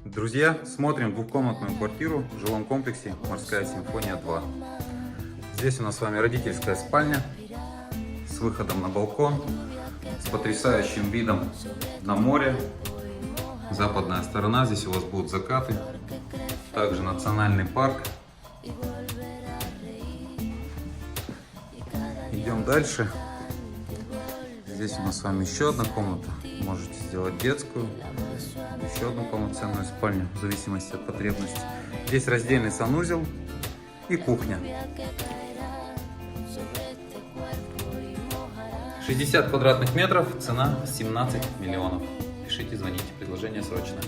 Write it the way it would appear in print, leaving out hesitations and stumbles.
Друзья, смотрим двухкомнатную квартиру в жилом комплексе «Морская симфония 2». Здесь у нас с вами родительская спальня с выходом на балкон, с потрясающим видом на море. Западная сторона, здесь у вас будут закаты. Также национальный парк. Идем дальше. Здесь у нас с вами еще одна комната. Можете сделать детскую, еще одну полноценную спальню, в зависимости от потребностей. Здесь раздельный санузел и кухня. 60 квадратных метров, цена 17 миллионов. Пишите, звоните, предложение срочное.